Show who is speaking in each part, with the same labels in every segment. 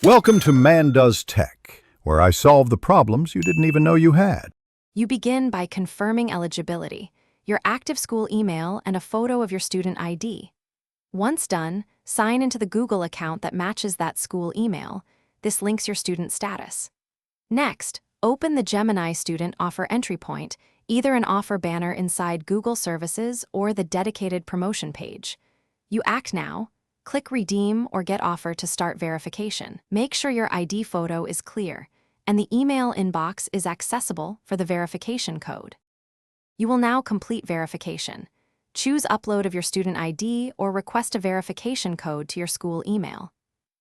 Speaker 1: Welcome to Man Does Tech, where I solve the problems you didn't even know you had.
Speaker 2: You begin by confirming eligibility, your active school email, and a photo of your student ID. Once done, sign into the Google account that matches that school email. This links your student status. Next, open the Gemini student offer entry point, either an offer banner inside Google Services or the dedicated promotion page. You act now. Click Redeem or Get Offer to start verification. Make sure your ID photo is clear and the email inbox is accessible for the verification code. You will now complete verification. Choose Upload of your student ID or request a verification code to your school email.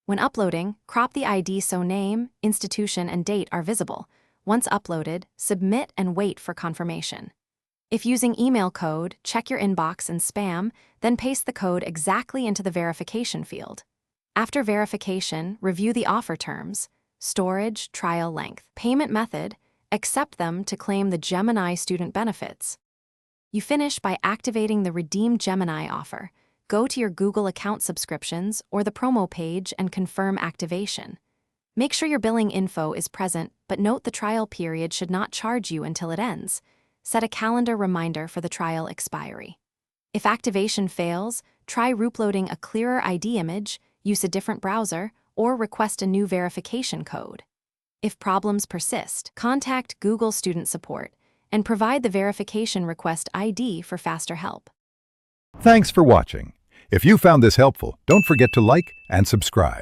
Speaker 2: When uploading, crop the ID so name, institution, and date are visible. Once uploaded, submit and wait for confirmation. If using email code, check your inbox and spam, then paste the code exactly into the verification field. After verification, review the offer terms, storage, trial length, payment method, accept them to claim the Gemini student benefits. You finish by activating the Redeem Gemini offer. Go to your Google account subscriptions or the promo page and confirm activation. Make sure your billing info is present, but note the trial period should not charge you until it ends. Set a calendar reminder for the trial expiry. If activation fails, try uploading a clearer ID image, use a different browser, or request a new verification code. If problems persist, contact Google Student Support and provide the verification request ID for faster help.
Speaker 1: Thanks for watching. If you found this helpful, don't forget to like and subscribe.